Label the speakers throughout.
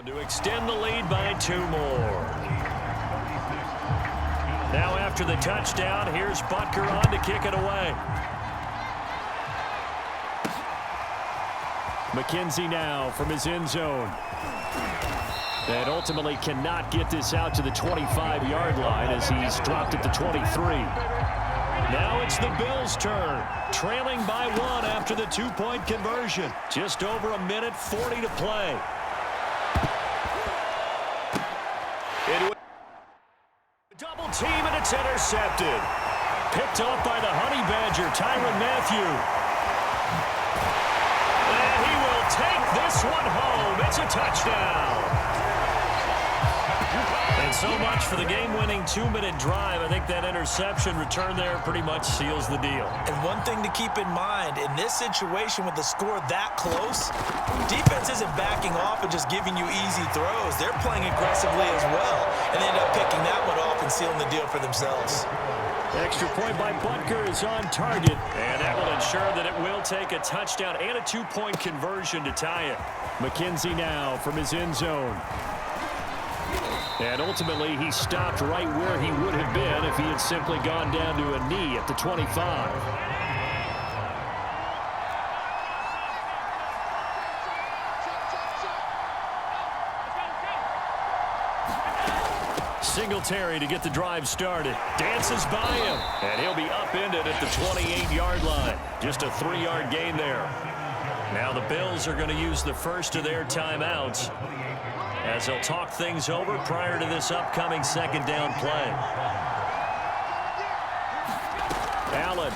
Speaker 1: To extend the lead by 2 more. Now after the touchdown, here's Butker on to kick it away. McKenzie now from his end zone. And ultimately cannot get this out to the 25-yard line as he's dropped at the 23. Now it's the Bills' turn, trailing by 1 after the 2-point conversion. Just over 1:40 to play. Double team and it's intercepted. Picked off by the Honey Badger, Tyrann Mathieu. And he will take this one home. It's a touchdown. And so much for the game-winning 2-minute drive. I think that interception return there pretty much seals the deal.
Speaker 2: And one thing to keep in mind, in this situation with the score that close, defense isn't backing off and just giving you easy throws. They're playing aggressively as well, and they end up picking that one off and sealing the deal for themselves.
Speaker 1: Extra point by Butker is on target, and that will ensure that it will take a touchdown and a 2-point conversion to tie it. McKenzie now from his end zone. And ultimately, he stopped right where he would have been if he had simply gone down to a knee at the 25. Singletary to get the drive started. Dances by him, and he'll be upended at the 28-yard line. Just a 3-yard gain there. Now the Bills are going to use the first of their timeouts as they'll talk things over prior to this upcoming 2nd down play. Allen.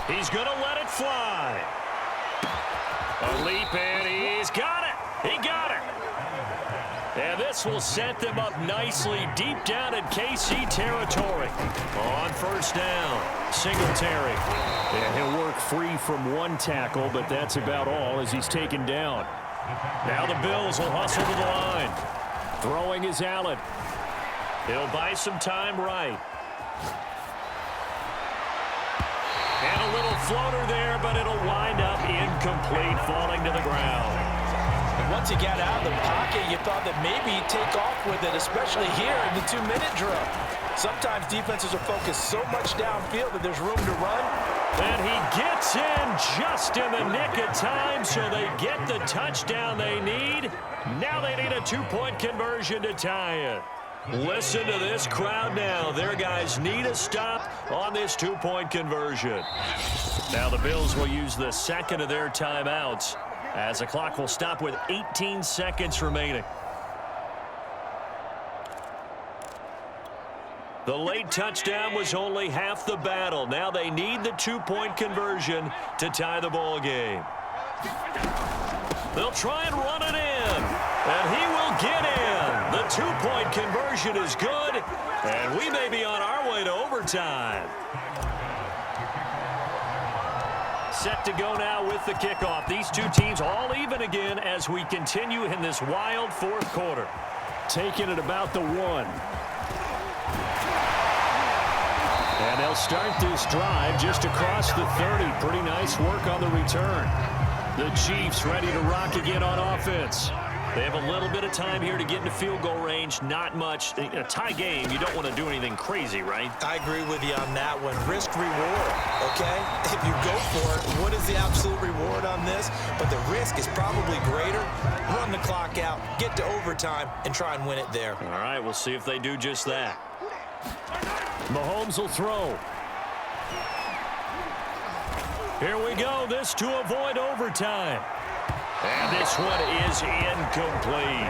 Speaker 1: He's going to let it fly. A leap, and he's got it. He got it. And this will set them up nicely deep down in KC territory. On 1st down, Singletary. And he'll work free from 1 tackle, but that's about all as he's taken down. Now the Bills will hustle to the line. Throwing is Allen. He'll buy some time right. And a little floater there, but it'll wind up incomplete, falling to the ground.
Speaker 2: Once he got out of the pocket, you thought that maybe he'd take off with it, especially here in the 2-minute drill. Sometimes defenses are focused so much downfield that there's room to run.
Speaker 1: And he gets in just in the nick of time, so they get the touchdown they need. Now they need a 2-point conversion to tie it. Listen to this crowd now. Their guys need a stop on this 2-point conversion. Now the Bills will use the 2nd of their timeouts as the clock will stop with 18 seconds remaining. The late touchdown was only half the battle. Now they need the 2-point conversion to tie the ball game. They'll try and run it in, and he will get in. The 2-point conversion is good, and we may be on our way to overtime. Set to go now with the kickoff. These two teams all even again as we continue in this wild 4th quarter. Taking it about the 1. And they'll start this drive just across the 30. Pretty nice work on the return. The Chiefs ready to rock again on offense. They have a little bit of time here to get into field goal range. Not much. In a tie game, you don't want to do anything crazy, right?
Speaker 2: I agree with you on that one. Risk reward, okay? If you go for it, what is the absolute reward on this? But the risk is probably greater. Run the clock out, get to overtime, and try and win it there.
Speaker 1: All right, we'll see if they do just that. Mahomes will throw. Here we go. This to avoid overtime. And this one is incomplete.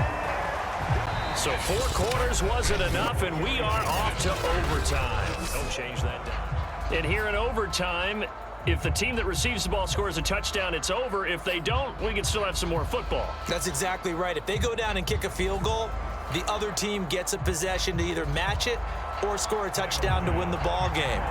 Speaker 1: So 4 quarters wasn't enough, and we are off to overtime. Don't change that down. And here in overtime, if the team that receives the ball scores a touchdown, it's over. If they don't, we can still have some more football.
Speaker 2: That's exactly right. If they go down and kick a field goal, the other team gets a possession to either match it or score a touchdown to win the ball game.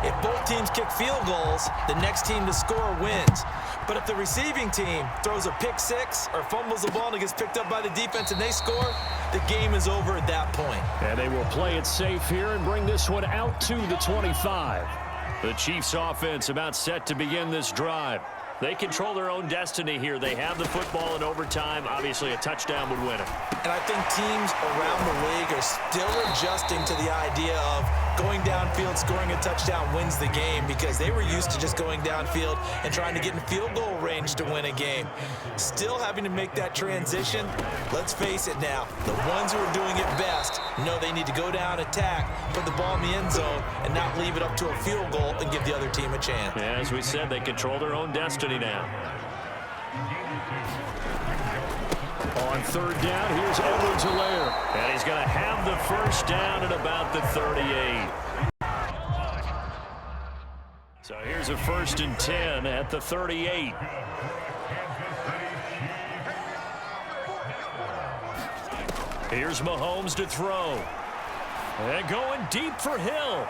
Speaker 2: If both teams kick field goals, the next team to score wins. But if the receiving team throws a pick 6 or fumbles the ball and it gets picked up by the defense and they score, the game is over at that point.
Speaker 1: And they will play it safe here and bring this one out to the 25. The Chiefs offense about set to begin this drive. They control their own destiny here. They have the football in overtime. Obviously, a touchdown would win it.
Speaker 2: And I think teams around the league are still adjusting to the idea of going downfield, scoring a touchdown wins the game, because they were used to just going downfield and trying to get in field goal range to win a game. Still having to make that transition. Let's face it now, the ones who are doing it best know they need to go down, attack, put the ball in the end zone, and not leave it up to a field goal and give the other team a chance.
Speaker 1: Yeah, as we said, they control their own destiny now. On third down, here's Edwards-Helaire. And he's going to have the first down at about the 38. So here's a 1st and 10 at the 38. Here's Mahomes to throw. And going deep for Hill.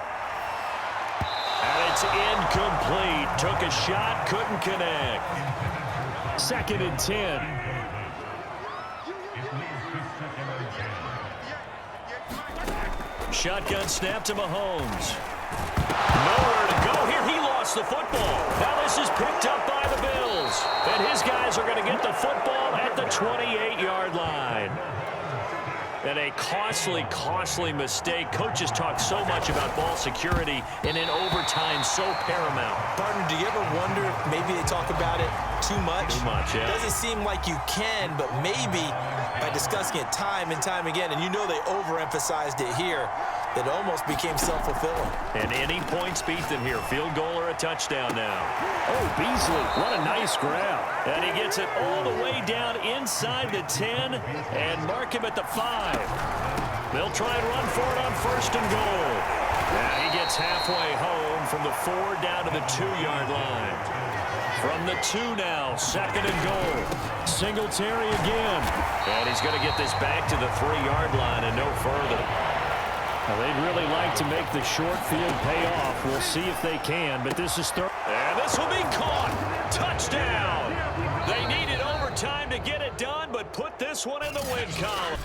Speaker 1: And it's incomplete. Took a shot, couldn't connect. 2nd and 10. Shotgun snap to Mahomes. Nowhere to go here. He lost the football. Now this is picked up by the Bills. And his guys are going to get the football at the 28-yard line. And a costly, costly mistake. Coaches talk so much about ball security, and in overtime, so paramount.
Speaker 2: Partner, do you ever wonder if maybe they talk about it too much?
Speaker 1: Too much, yeah.
Speaker 2: Doesn't seem like you can, but maybe by discussing it time and time again, and you know they overemphasized it here, that almost became self-fulfilling.
Speaker 1: And any points beat them here. Field goal or a touchdown now. Oh, Beasley, what a nice grab. And he gets it all the way down inside the 10 and mark him at the 5. They'll try and run for it on 1st and goal. Now he gets halfway home from the 4 down to the 2-yard line. From the 2 now, 2nd and goal. Singletary again. And he's going to get this back to the 3-yard line and no further. Well, they'd really like to make the short field pay off. We'll see if they can, but this is third. And this will be caught. Touchdown. They needed overtime to get it done, but put this one in the win column.